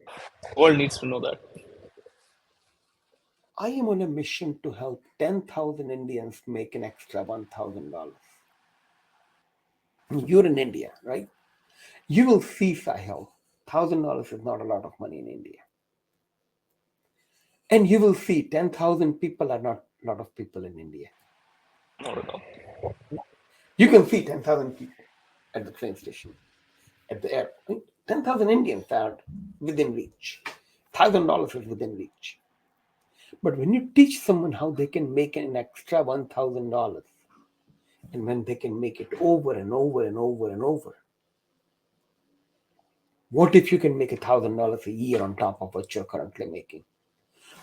World needs to know that. I am on a mission to help 10,000 Indians make an extra $1,000. You're in India, right? You will see, Sahil, $1,000 is not a lot of money in India. And you will see 10,000 people are not a lot of people in India. Not at all. You can see 10,000 people at the train station, at the airport. 10,000 Indians are within reach. $1,000 is within reach. But when you teach someone how they can make an extra $1,000, and when they can make it over and over and over and over, what if you can make $1,000 a year on top of what you're currently making?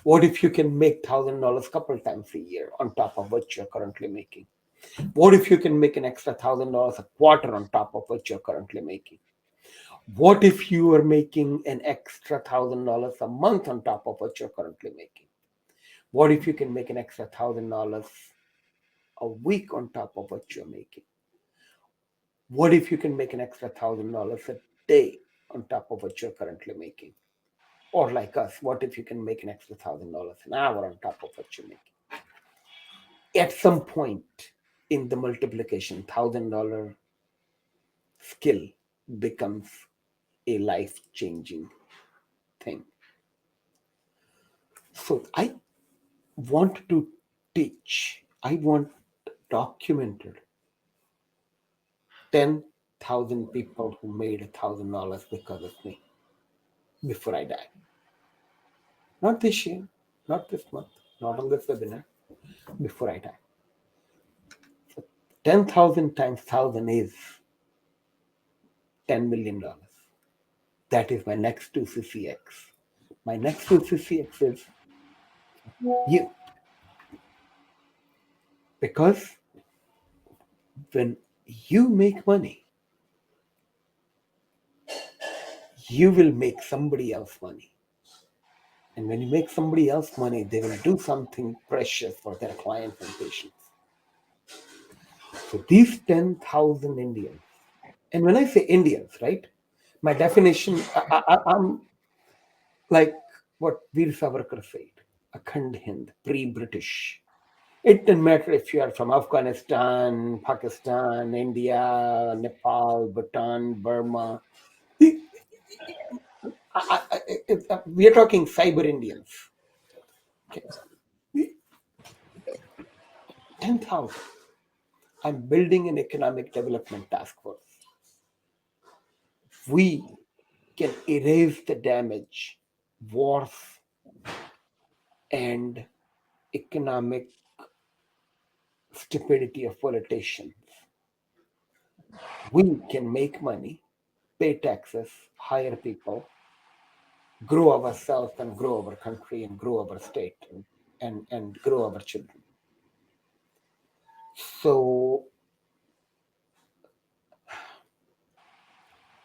What if you can make $1,000 couple times a year on top of what you're currently making? What if you can make an extra $1,000 a quarter on top of what you're currently making? What if you are making an extra $1,000 a month on top of what you're currently making? What if you can make an extra $1,000 a week on top of what you're making? What if you can make an extra $1,000 a day on top of what you're currently making? Or like us, what if you can make an extra $1,000 an hour on top of what you're making? At some point in the multiplication, $1,000 skill becomes a life changing thing. So I want to teach, I want documented 10,000 people who made $1,000 because of me before I die. Not this year, not this month, not on this webinar, before I die. So 10,000 times 1,000 is $10 million. That is my next 2CCX. My next 2CCX is you. Because when you make money, you will make somebody else money. And when you make somebody else money, they will do something precious for their clients and patients. So these 10,000 Indians, and when I say Indians, right, my definition, I'm like what Veer Savarkar said, Akhand Hind, pre-British. It doesn't matter if you are from Afghanistan, Pakistan, India, Nepal, Bhutan, Burma. We are talking cyber Indians. Okay. 10,000. I'm building an economic development task force. We can erase the damage, wars, and economic stupidity of politicians. We can make money, pay taxes, hire people, grow ourselves and grow our country and grow our state and grow our children. So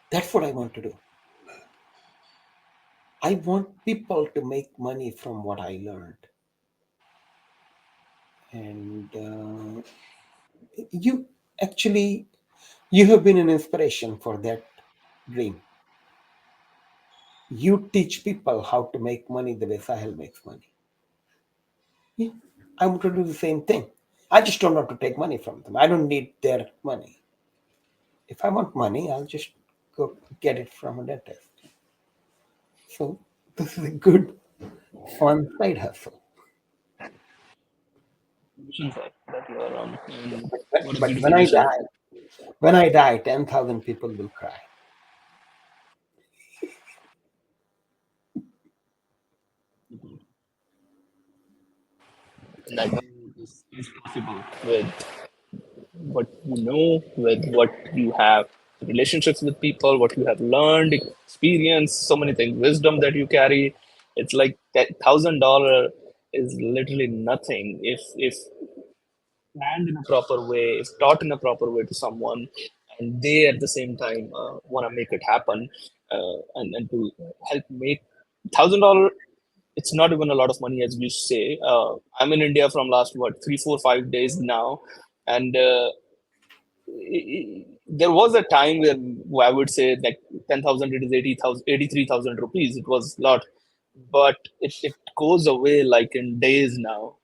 that's what I want to do. I want people to make money from what I learned. And you actually, you have been an inspiration for that dream. You teach people how to make money the way Sahil makes money. Yeah, I want to do the same thing. I just don't want to take money from them. I don't need their money. If I want money, I'll just go get it from a dentist. So this is a good, fun side hustle. Vision that you are on. And what a But beautiful vision. when I die, 10,000 people will cry. And that is possible with what you know, with what you have relationships with people, what you have learned, experience, so many things, wisdom that you carry. It's like $1,000 is literally nothing if planned in a proper way, if taught in a proper way to someone, and they at the same time want to make it happen, and to help make $1,000. It's not even a lot of money, as we say. I'm in India from last what 3, 4, 5 days now, and there was a time where I would say like 10,000, it is 80,000, 83,000 rupees. It was a lot, but it goes away like in days now.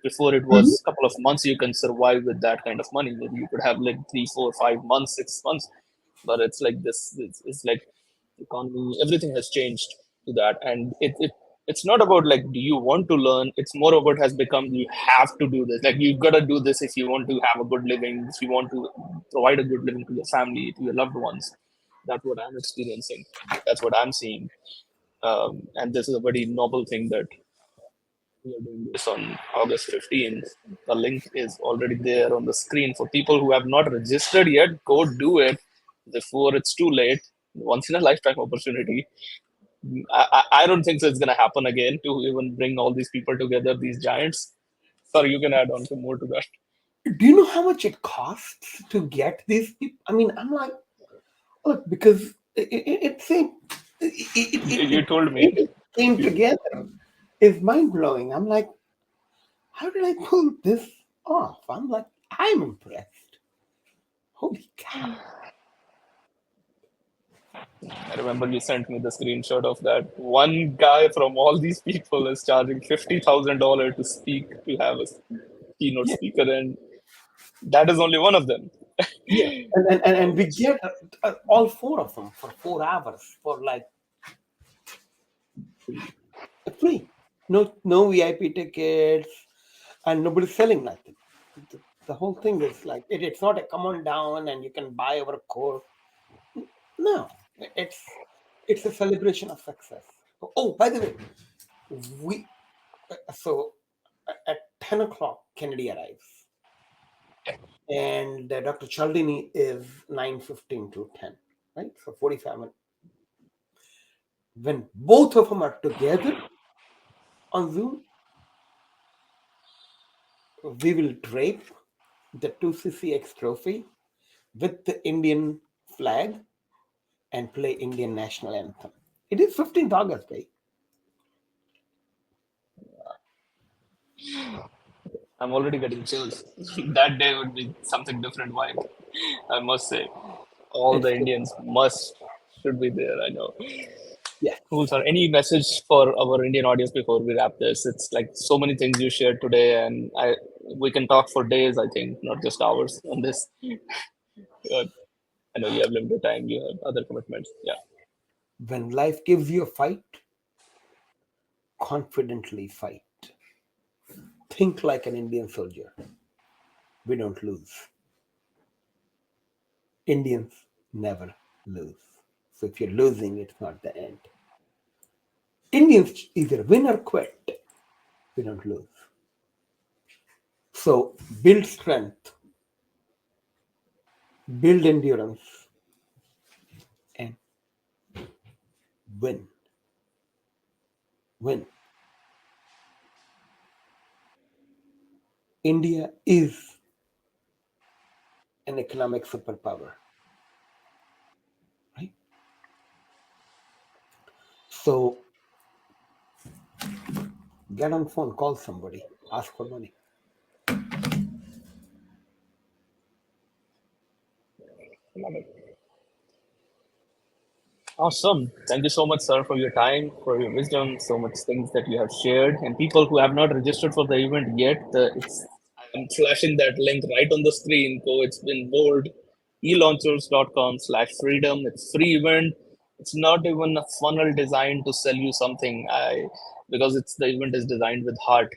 Before it Mhm. was a couple of months you can survive with that kind of money. Maybe you could have like 3, 4, 5 months, 6 months, but it's like this. It's like economy, everything has changed to that, and it's not about like do you want to learn. It's more about has become you have to do this. Like you've got to do this if you want to have a good living, if you want to provide a good living to your family, to your loved ones. That's what I'm experiencing. That's what I'm seeing, and this is a very noble thing that we are doing this on August 15th. The link is already there on the screen for people who have not registered yet. Go do it before it's too late. Once in a lifetime opportunity. I don't think so. It's going to happen again to even bring all these people together, these giants. Sorry, you can add on to more to that. Do you know how much it costs to get these people? I mean, I'm like, look, because it seemed You told me. it came together. It's mind blowing. I'm like, how did I pull this off? I'm like, I'm impressed. Holy cow! I remember you sent me the screenshot of that. One guy from all these people is charging $50,000 to speak, to have a keynote Yeah, speaker, and that is only one of them. yeah. And we That's get all four of them for 4 hours for like free. No VIP tickets, and nobody's selling nothing. The whole thing is like it's not a come on down and you can buy our course. No, it's a celebration of success. Oh, by the way, we so at 10 o'clock Kennedy arrives, and Dr. Cialdini is 9:15 to 10, right? So 45 minutes. When both of them are together on Zoom, we will drape the 2CCX trophy with the Indian flag and play Indian national anthem. It is 15th August, right? I'm already getting chills. That day would be something different vibe, I must say. All the It's Indians must should be there. I know. yes. Cool, sir. Any message for our Indian audience before we wrap this? It's like so many things you shared today, and I we can talk for days. I think not just hours on this. Uh, I know you have limited time. You have other commitments. Yeah. When life gives you a fight, confidently fight. Think like an Indian soldier. We don't lose. Indians never lose. So if you're losing, it's not the end. Indians either win or quit. We don't lose. So build strength, build endurance, and win. Win. India is an economic superpower, right? So get on phone, call somebody, ask for money. Love it. Awesome. Thank you so much, sir, for your time, for your wisdom, so much things that you have shared. And people who have not registered for the event yet, I'm flashing that link right on the screen. Go, it's been bold. elaunchers.com/freedom. It's free event. It's not even a funnel designed to sell you something. Because it's the event is designed with heart,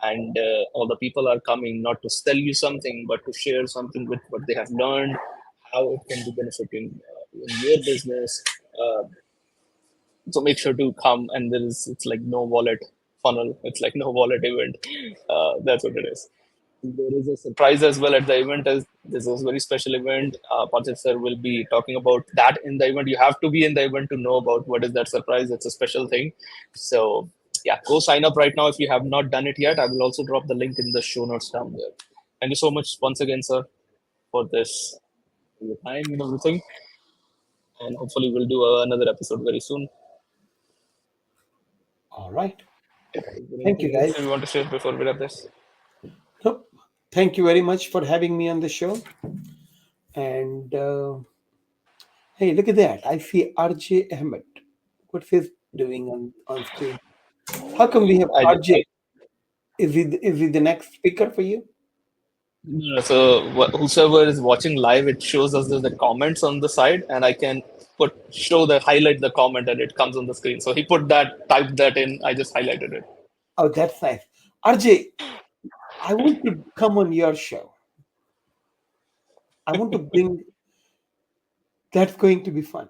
and all the people are coming not to sell you something, but to share something with what they have learned, how it can be benefiting in your business. Uh, so make sure to come, and it's like no wallet funnel. It's like no wallet event. That's what it is. There is a surprise as well at the event. As this is a very special event. Parthiv sir will be talking about that in the event. You have to be in the event to know about what is that surprise. It's a special thing. So yeah, go sign up right now if you have not done it yet. I will also drop the link in the show notes down there. Thank you so much once again, sir, for this, for your time and everything. And hopefully we'll do another episode very soon. All right. Is there Thank you, anything else guys. you want to share before we wrap this? Nope. Thank you very much for having me on the show. And hey, look at that! I see RJ Ahmed. What's he doing on screen? How come we have I just, RJ? Is he the next speaker for you? so whosoever is watching live, it shows us the comments on the side, and I can highlight the comment, and it comes on the screen. So he put that, typed that in. I just highlighted it. Oh, that's nice. RJ, I want to come on your show. I want to bring. That's going to be fun.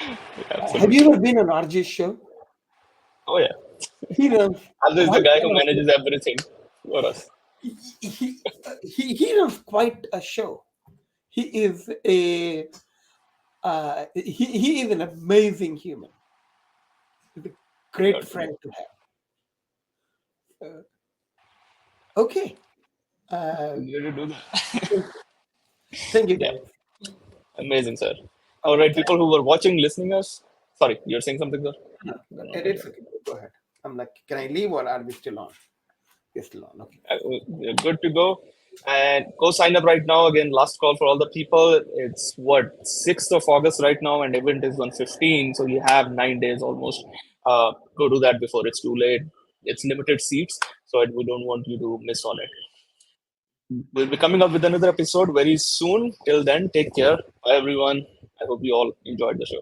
Yeah, Have you absolutely. ever been on RJ's show? Oh yeah, He runs Andre is the quite guy who a manages everything for us. he runs quite a show. He is a he is an amazing human. He's a great Glad to friend know. to have. Okay. Uh, Glad to do that. thank you, Yeah, guys. amazing, sir. All All right. right, people who were watching, listening us. Sorry, you're saying something, sir? No, No, no, it's okay. Go ahead. I'm like, can I leave or are we still on? We're still on. Okay. we're good to go. And go sign up right now. Again, last call for all the people. It's what, 6th of August right now, and event is on 15. So you have 9 days almost. Go do that before it's too late. It's limited seats, so we don't want you to miss on it. We'll be coming up with another episode very soon. Till then, take care. Bye, everyone. I hope you all enjoyed the show.